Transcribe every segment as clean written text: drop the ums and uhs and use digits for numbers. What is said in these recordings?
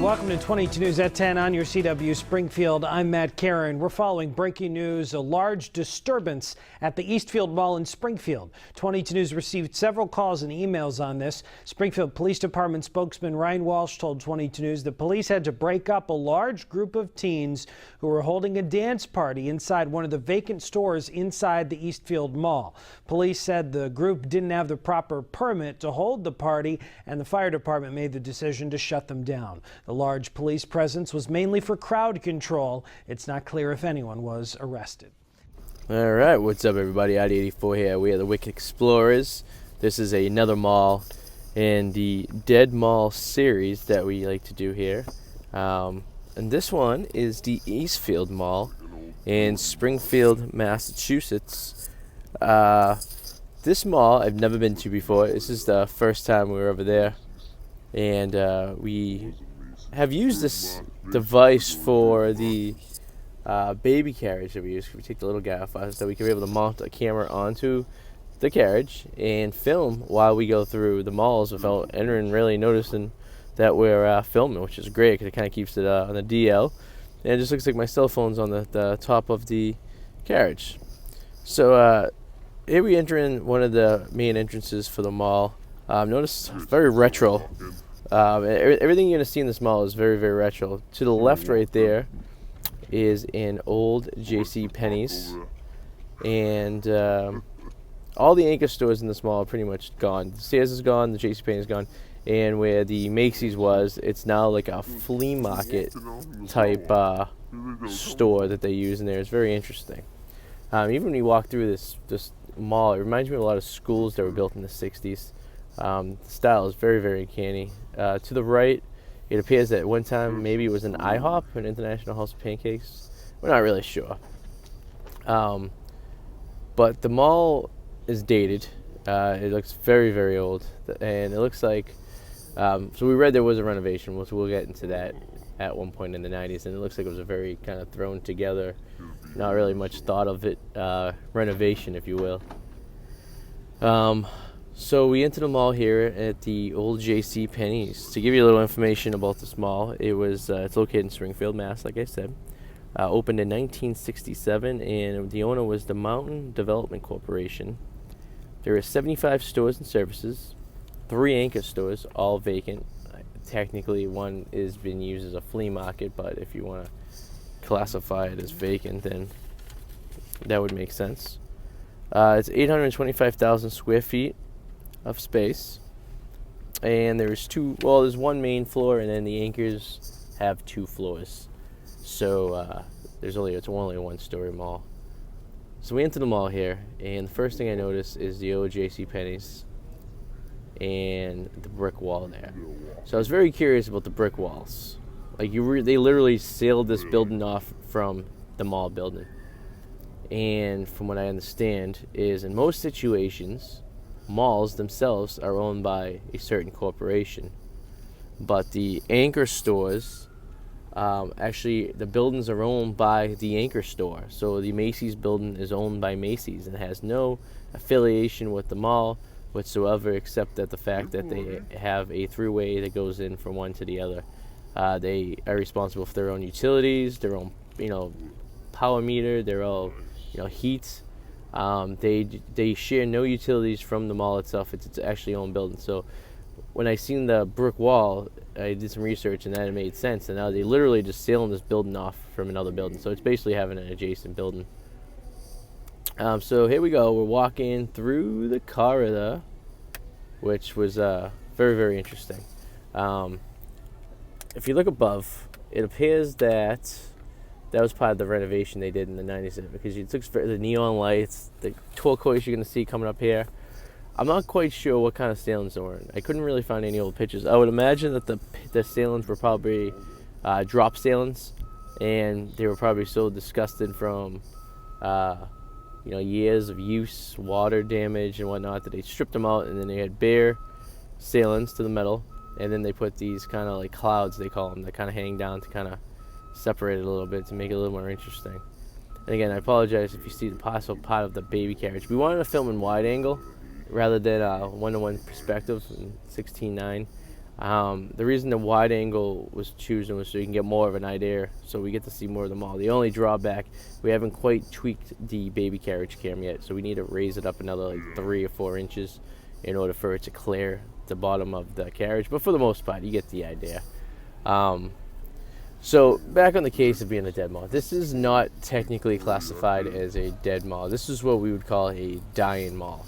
Welcome to 22 News at 10 on your CW Springfield. I'm Matt Karen. We're following breaking news, a large disturbance at the Eastfield Mall in Springfield. 22 News received several calls and emails on this. Springfield Police Department spokesman Ryan Walsh told 22 News the police had to break up a large group of teens who were holding a dance party inside one of the vacant stores inside the Eastfield Mall. Police said the group didn't have the proper permit to hold the party, and the fire department made the decision to shut them down. The large police presence was mainly for crowd control. It's not clear if anyone was arrested. All right, what's up, everybody? Arty 84 here. We are the Wicked Explorers. This is another mall in the Dead Mall series that we like to do here. And this one is the Eastfield Mall in Springfield, Massachusetts. This mall I've never been to before. This is the first time we were over there. And we have used this device for the baby carriage that we use. We take the little guy off us so we can be able to mount a camera onto the carriage and film while we go through the malls without anyone really noticing that we're filming, which is great because it kind of keeps it on the DL. And it just looks like my cell phone's on the top of the carriage. So here we enter in one of the main entrances for the mall. Notice it's very retro. Everything you're going to see in this mall is very, very retro. To the left right there is an old J.C. Penney's. And all the anchor stores in this mall are pretty much gone. The Sears is gone, the J.C. Penney's gone. And where the Macy's was, it's now like a flea market type store that they use in there. It's very interesting. Even when you walk through this mall, it reminds me of a lot of schools that were built in the 60s. The style is very, very uncanny. To the right, it appears that at one time maybe it was an IHOP, an International House of Pancakes. We're not really sure. But the mall is dated. It looks very, very old. And it looks like, so we read there was a renovation. We'll get into that at one point in the 90s. And it looks like it was a very kind of thrown together, not really much thought of it, renovation, if you will. So we entered the mall here at the old J.C. Penney's. To give you a little information about this mall, it's located in Springfield, Mass, like I said. Opened in 1967, and the owner was the Mountain Development Corporation. There are 75 stores and services, 3 anchor stores, all vacant. Technically, one is being used as a flea market, but if you want to classify it as vacant, then that would make sense. It's 825,000 square feet of space, and there's one main floor, and then the anchors have 2 floors. So it's only a 1-story mall. So we enter the mall here, and the first thing I notice is the old J.C. Penney's and the brick wall there. So I was very curious about the brick walls. Like they literally sealed this building off from the mall building. And from what I understand is in most situations, malls themselves are owned by a certain corporation. But the anchor stores, actually the buildings are owned by the anchor store. So the Macy's building is owned by Macy's and has no affiliation with the mall whatsoever, except that the fact that they have a throughway that goes in from one to the other. They are responsible for their own utilities, their own, power meter, their own, heat. They share no utilities from the mall itself. It's actually own building. So when I seen the brick wall, I did some research and that it made sense. And now they literally just sealing this building off from another building. So it's basically having an adjacent building. So here we go. We're walking through the corridor, which was very, very interesting. If you look above, it appears that was part of the renovation they did in the 90s, because you took the neon lights, the turquoise you're going to see coming up here. I'm not quite sure what kind of sailings they were in. I couldn't really find any old pictures. I would imagine that the sailings were probably drop sailings, and they were probably so disgusted from years of use, water damage and whatnot, that they stripped them out, and then they had bare sailings to the metal, and then they put these kind of like clouds, they call them, that kind of hang down to kind of separate it a little bit to make it a little more interesting. And again, I apologize if you see the possible part of the baby carriage. We wanted to film in wide angle rather than one-to-one perspective in 16:9. The reason the wide angle was chosen was so you can get more of an idea, so we get to see more of the mall. The only drawback, we haven't quite tweaked the baby carriage cam yet, so we need to raise it up another like 3 or 4 inches in order for it to clear the bottom of the carriage. But for the most part, you get the idea. So back on the case of being a dead mall, this is not technically classified as a dead mall. This is what we would call a dying mall.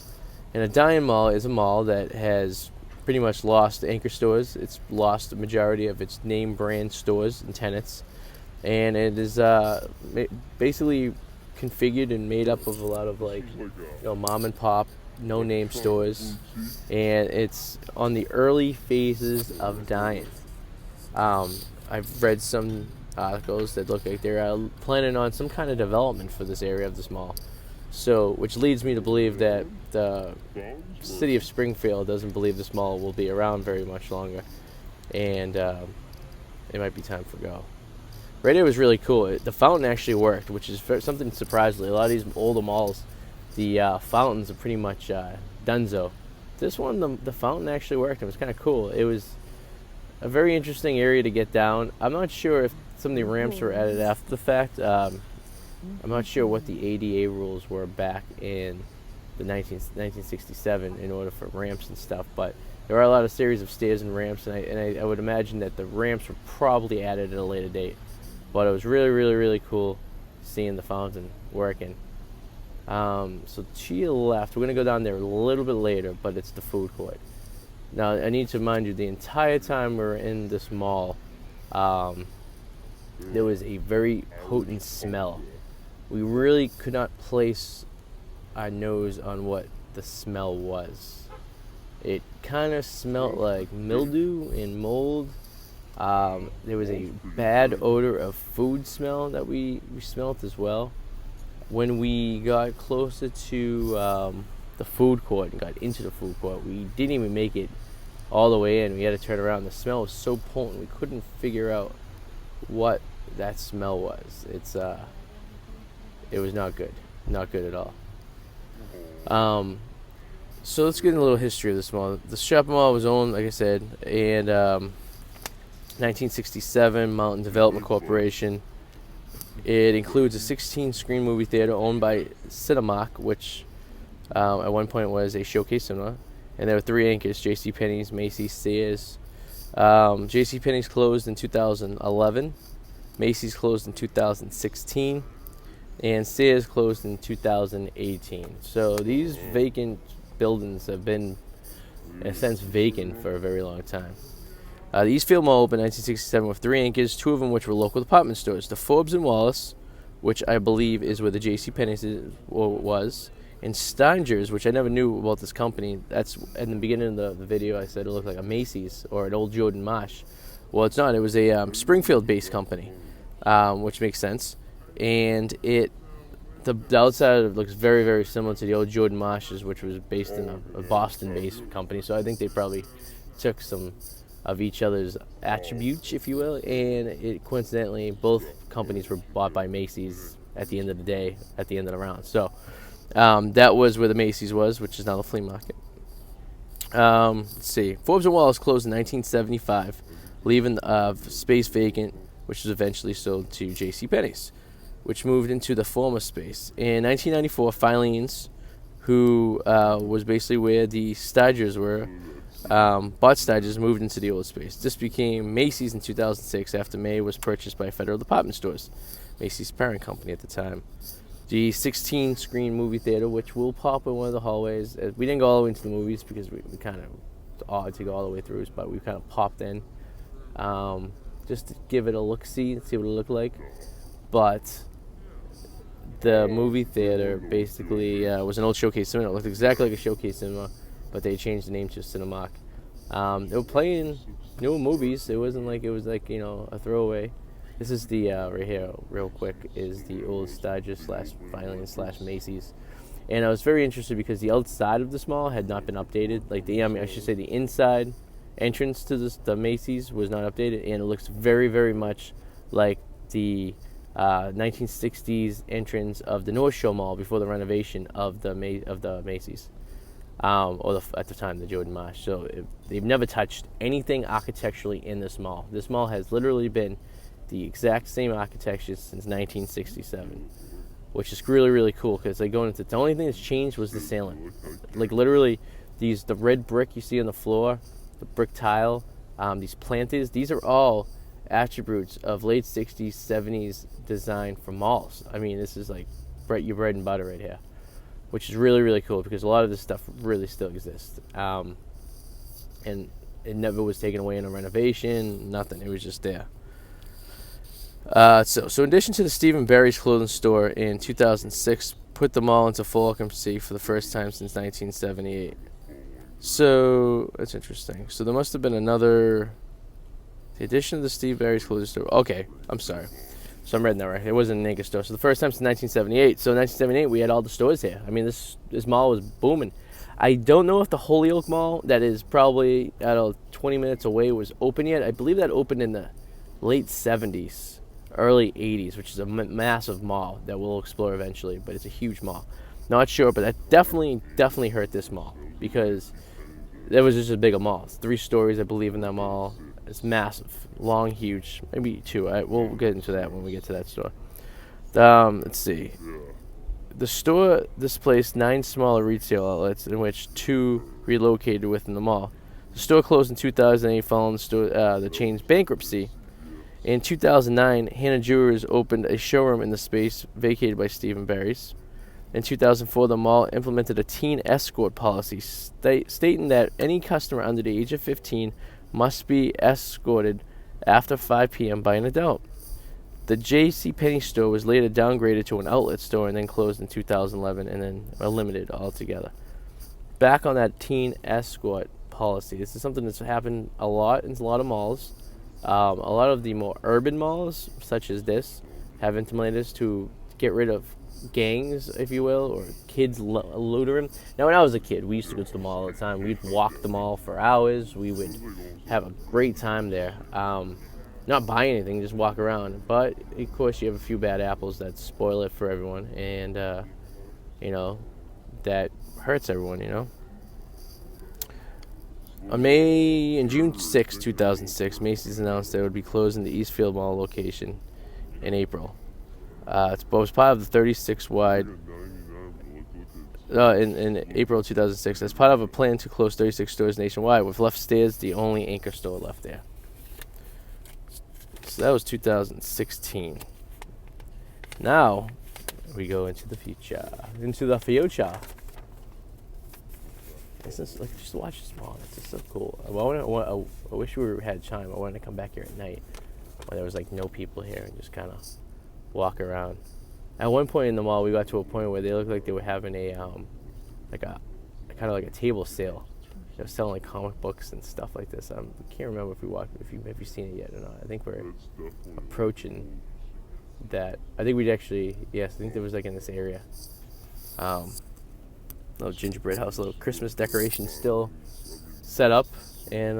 And a dying mall is a mall that has pretty much lost anchor stores. It's lost the majority of its name brand stores and tenants, and it is basically configured and made up of a lot of like, mom and pop, no name stores, and it's on the early phases of dying. I've read some articles that look like they're planning on some kind of development for this area of this mall. So, which leads me to believe that the city of Springfield doesn't believe this mall will be around very much longer, and it might be time for go. Right here was really cool. The fountain actually worked, which is something surprisingly. A lot of these older malls, the fountains are pretty much donezo. This one, the fountain actually worked. It was kind of cool. It was a very interesting area to get down. I'm not sure if some of the ramps were added after the fact. I'm not sure what the ADA rules were back in the 1967 in order for ramps and stuff, but there are a lot of series of stairs and ramps, and I would imagine that the ramps were probably added at a later date. But it was really, really, really cool seeing the fountain working. So to your left, we're going to go down there a little bit later, but it's the food court. Now, I need to remind you, the entire time we were in this mall, there was a very potent smell. We really could not place our nose on what the smell was. It kind of smelled like mildew and mold. There was a bad odor of food smell that we smelled as well. When we got closer to the food court and got into the food court, we didn't even make it all the way in. We had to turn around. The smell was so potent we couldn't figure out what that smell was. It was not good at all. So let's get into a little history of this mall. The shopping mall was owned, like I said, in 1967, Mountain Development Corporation. It includes a 16-screen movie theater owned by Cinemark, which at one point was a showcase cinema. And there were 3 anchors: JCPenney's, Macy's, Sears. JCPenney's closed in 2011. Macy's closed in 2016. And Sears closed in 2018. So these vacant buildings have been, in a sense, vacant for a very long time. The Eastfield Mall opened in 1967 with 3 anchors, 2 of them which were local department stores. The Forbes and Wallace, which I believe is where the JCPenney's was, and Steinger's, which I never knew about this company. That's in the beginning of the video. I said it looked like a Macy's or an old Jordan Marsh. Well, it's not. It was a Springfield-based company, which makes sense. And the outside of it looks very, very similar to the old Jordan Marshes, which was based in a Boston-based company. So I think they probably took some of each other's attributes, if you will, and coincidentally, both companies were bought by Macy's at the end of the day, at the end of the round. So that was where the Macy's was, which is now the flea market. Let's see. Forbes and Wallace closed in 1975, leaving space vacant, which was eventually sold to JCPenney's, which moved into the former space. In 1994, Filene's, who was basically where the Stagers were, bought Stagers, moved into the old space. This became Macy's in 2006 after May was purchased by Federal Department Stores, Macy's parent company at the time. The 16-screen movie theater, which will pop in one of the hallways. We didn't go all the way into the movies because we kind of, it's odd to go all the way through, but we kind of popped in just to give it a look-see and see what it looked like. But the movie theater basically was an old showcase cinema. It looked exactly like a showcase cinema, but they changed the name to Cinemark. They were playing new movies. It wasn't like it was like, a throwaway. This is the right here, real quick, is the old Stagers / Filene / Macy's. And I was very interested because the outside of this mall had not been updated. Like I should say the inside entrance to the Macy's was not updated, and it looks very, very much like the 1960s entrance of the North Shore Mall before the renovation of the Macy's, at the time the Jordan Marsh. So they've never touched anything architecturally in this mall. This mall has literally been the exact same architecture since 1967, which is really, really cool, because the only thing that's changed was the ceiling. Like literally, the red brick you see on the floor, the brick tile, these planters, these are all attributes of late 60s, 70s design for malls. I mean, this is like your bread and butter right here, which is really, really cool, because a lot of this stuff really still exists. And it never was taken away in a renovation, nothing. It was just there. So in addition to the Steve & Barry's clothing store in 2006, put the mall into full occupancy for the first time since 1978. So that's interesting. So there must have been the addition of the Steve & Barry's clothing store. Okay, I'm sorry. So I'm reading that right. It wasn't an anchor store. So the first time since 1978. So in 1978, we had all the stores here. I mean, this mall was booming. I don't know if the Holyoke Mall, that is probably 20 minutes away, was open yet. I believe that opened in the late 70s, early 80s, which is a massive mall that we'll explore eventually, but it's a huge mall. Not sure, but that definitely hurt this mall, because there was just a bigger mall. It's 3 stories, I believe, in that mall. It's massive, long, huge, maybe 2. We'll get into that when we get to that store. Let's see. The store displaced 9 smaller retail outlets, in which 2 relocated within the mall. The store closed in 2008 following the chain's bankruptcy. In 2009, Hannah Jewelers opened a showroom in the space vacated by Steve & Barry's. In 2004, the mall implemented a teen escort policy stating that any customer under the age of 15 must be escorted after 5 p.m. by an adult. The JCPenney store was later downgraded to an outlet store and then closed in 2011 and then eliminated altogether. Back on that teen escort policy, this is something that's happened a lot in a lot of malls. A lot of the more urban malls, such as this, have implemented this to get rid of gangs, if you will, or kids loitering. Now, when I was a kid, we used to go to the mall all the time. We'd walk the mall for hours. We would have a great time there. Not buy anything, just walk around. But, of course, you have a few bad apples that spoil it for everyone. And, that hurts everyone, On June 6, 2006, Macy's announced they would be closing the Eastfield Mall location in April. It was part of the 36 wide in April 2006 as part of a plan to close 36 stores nationwide, with Left Stairs the only anchor store left there. So that was 2016. Now we go into the future, This is like, just watch this mall. It's just so cool. I wish we had time. I wanted to come back here at night when there was like no people here and just kind of walk around. At one point in the mall, we got to a point where they looked like they were having a kind of like a table sale. They were selling like comic books and stuff like this. I can't remember if you've seen it yet or not. I think we're approaching that. I think I think there was like in this area. Little gingerbread house, little Christmas decoration still set up in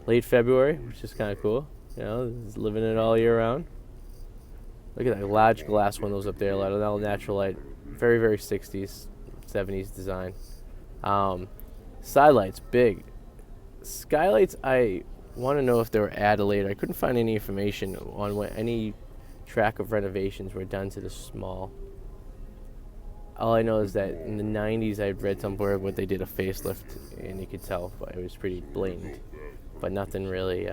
late February, which is kind of cool. Living it all year round. Look at that large glass windows up there, a lot of natural light, very, very 60s, 70s design. Sidelights, big. Skylights, I want to know if they were added later. I couldn't find any information on what any track of renovations were done to this mall. All I know is that in the 90s, I'd read somewhere where they did a facelift, and you could tell, but it was pretty blatant. But nothing really,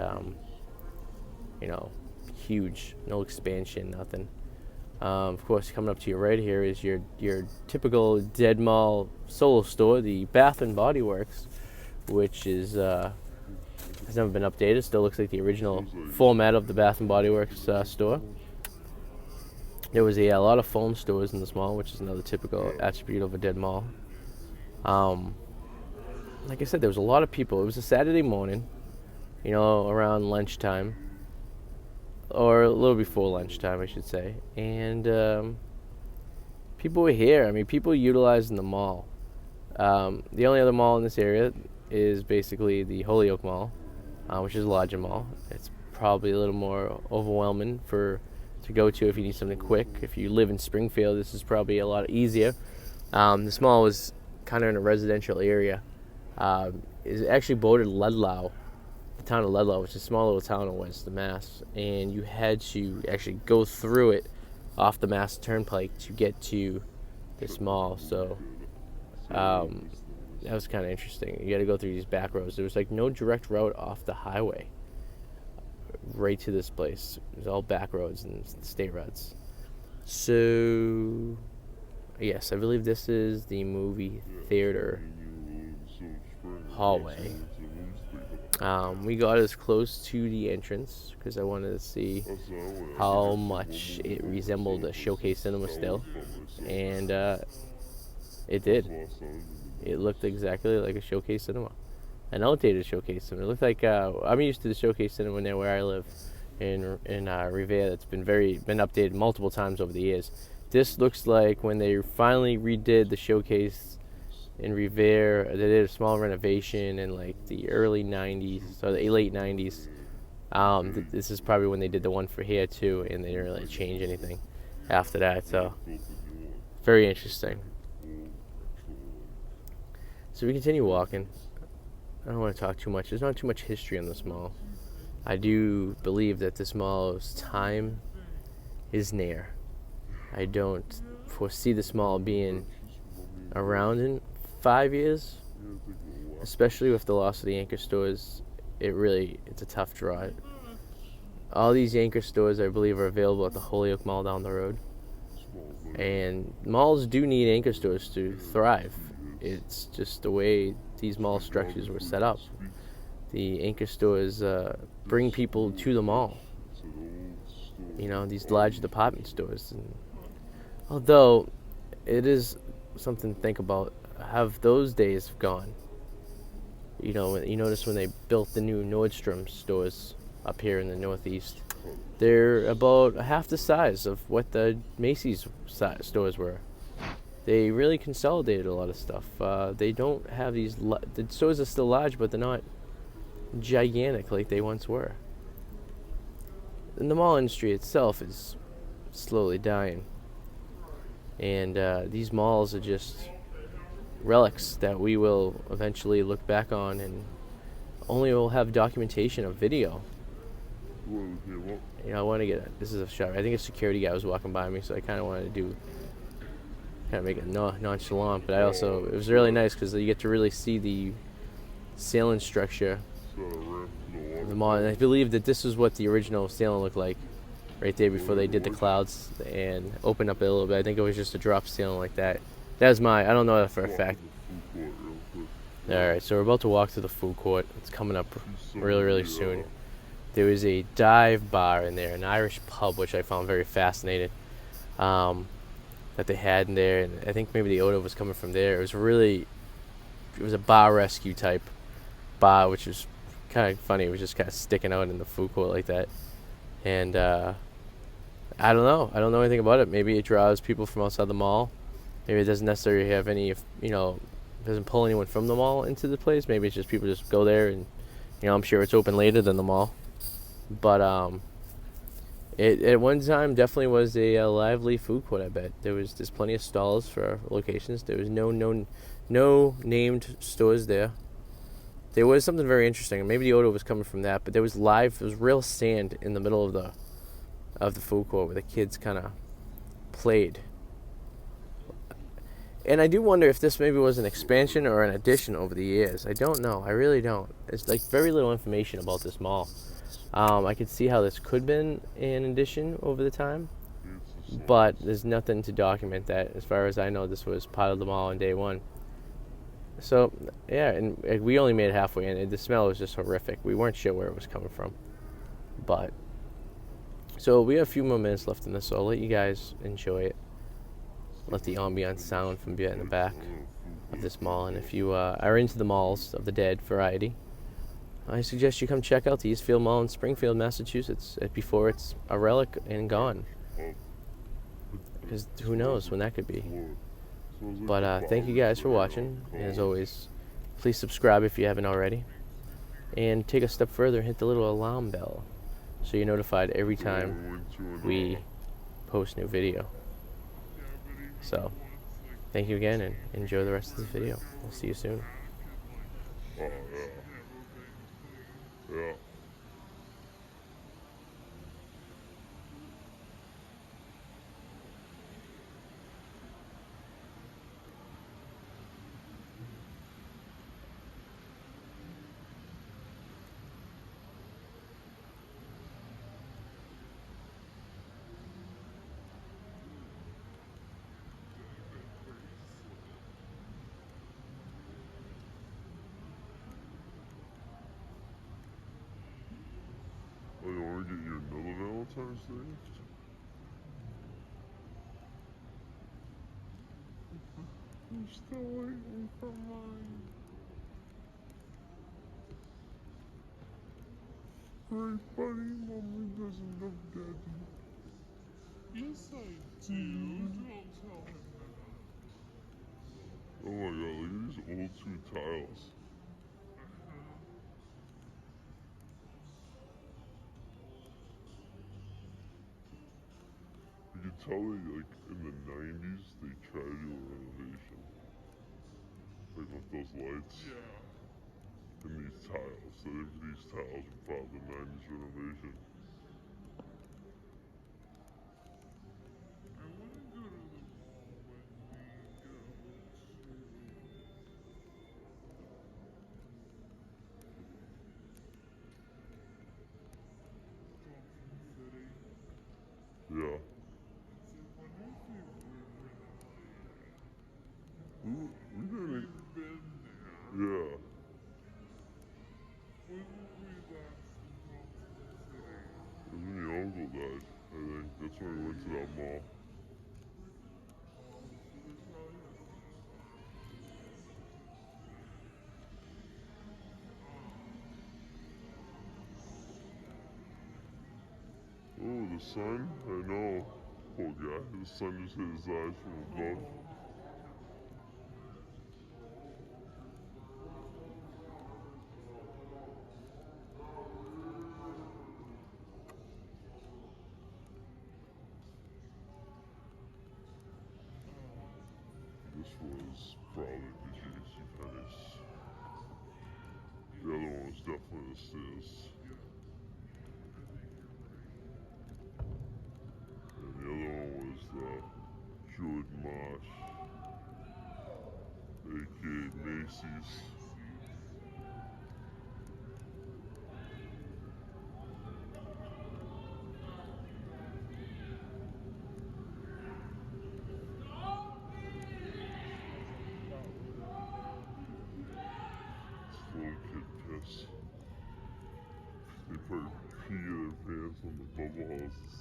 huge, no expansion, nothing. Of course, coming up to your right here is your typical dead mall solo store, the Bath and Body Works, which is has never been updated. Still looks like the original format of the Bath and Body Works store. There was a lot of foam stores in this mall, which is another typical attribute of a dead mall. Like I said, there was a lot of people. It was a Saturday morning, around lunchtime, or a little before lunchtime, I should say. And people were here. I mean, people utilizing the mall. The only other mall in this area is basically the Holyoke Mall, which is a larger mall. It's probably a little more overwhelming for to go to if you need something quick. If you live in Springfield, this is probably a lot easier. This mall was kind of in a residential area. It's actually bordered Ludlow, the town of Ludlow, which is a small little town in West Mass, and you had to actually go through it off the Mass Turnpike to get to this mall. So that was kind of interesting. You got to go through these back roads. There was like no direct route off the highway right to this place. It was all back roads and state roads. So yes, I believe this is the movie theater hallway. We got as close to the entrance because I wanted to see how much it resembled a showcase cinema still, and it did. It looked exactly like a showcase cinema, an outdated showcase cinema. It looked like I'm used to the showcase cinema now where I live in Revere. That's been updated multiple times over the years. This looks like when they finally redid the showcase in Revere. They did a small renovation in like the early 90s, or the late 90s. This is probably when they did the one for here too, and they didn't really change anything after that. So very interesting. So we continue walking. I don't want to talk too much. There's not too much history on this mall. I do believe that this mall's time is near. I don't foresee this mall being around in 5 years, especially with the loss of the anchor stores. It's a tough draw. All these anchor stores, I believe, are available at the Holyoke Mall down the road. And malls do need anchor stores to thrive. It's just the way these mall structures were set up. The anchor stores bring people to the mall. You know, these large department stores. And although it is something to think about, have those days gone? You know, you notice when they built the new Nordstrom stores up here in the Northeast, they're about half the size of what the Macy's stores were. They really consolidated a lot of stuff. They don't have these. The stores are still large, but they're not gigantic like they once were. And the mall industry itself is slowly dying. And these malls are just relics that we will eventually look back on, and only will have documentation of video. You know, I want to get this is a shot. I think a security guy was walking by me, so I kind of wanted to make it nonchalant, but it was really nice because you get to really see the ceiling structure of the mall. And I believe that this is what the original ceiling looked like right there before they did the clouds and opened up a little bit. I think it was just a drop ceiling like that. I don't know that for a fact. Alright, so we're about to walk through the food court. It's coming up really, really soon. There was a dive bar in there, an Irish pub, which I found very fascinating, that they had in there. And I think maybe the odor was coming from there. It was a bar rescue type bar, which was kind of funny. It was just kind of sticking out in the food court like that. And I don't know. I don't know anything about it. Maybe it draws people from outside the mall. Maybe it doesn't necessarily have any, doesn't pull anyone from the mall into the place. Maybe it's just people just go there, and I'm sure it's open later than the mall. But it at one time definitely was a lively food court. I bet there's plenty of stalls for locations. There was no named stores there. There was something very interesting. Maybe the odor was coming from that, but there was real sand in the middle of the food court where the kids kind of played. And I do wonder if this maybe was an expansion or an addition over the years. I don't know. I really don't. It's like very little information about this mall. I could see how this could have been an addition over the time, but there's nothing to document that. As far as I know, this was part of the mall on day one. So, yeah, and we only made it halfway in. The smell was just horrific. We weren't sure where it was coming from. So we have a few more minutes left in this, so I'll let you guys enjoy it. Let the ambiance sound from in the back of this mall. And if you are into the malls of the dead variety, I suggest you come check out the Eastfield Mall in Springfield, Massachusetts, before it's a relic and gone. Because who knows when that could be. But thank you guys for watching. And as always, please subscribe if you haven't already. And take a step further, hit the little alarm bell so you're notified every time we post new video. So, thank you again, and enjoy the rest of this video. We'll see you soon. Oh, yeah. Yeah. Oh, you want to get you another Valentine's Day gift? I'm still waiting for mine. Very funny, Mommy doesn't love Daddy. Yes, I do. Don't tell him that. Oh my god, look at these old two tiles. You can tell they, like, in the 90s, they tried to do a renovation. Like with those lights. Yeah. And these tiles. So these tiles were part of the 90s renovation. I want to go to the mall when we go to Yeah. We didn't. Been there. Yeah. When were we last in when your uncle died, I think. That's when we went to that mall. Oh, the sun? I know. Poor guy. The sun just hit his eyes from above. This was probably the JCPenney's. The other one was definitely the Sears. And the other one was the Jordan Marsh, aka Macy's. Little kid piss. They probably pee their pants on the bubble houses.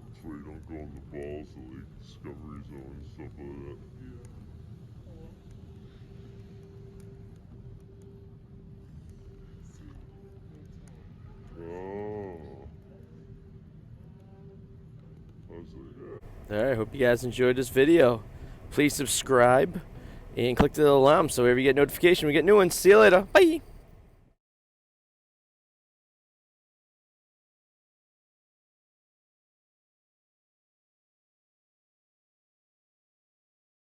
That's why you don't go on the balls at like Discovery Zone and stuff like that. Oh. I was like, yeah. Alright, hope you guys enjoyed this video. Please subscribe and click the little alarm so whenever you get notification, we get new ones. See you later. Bye.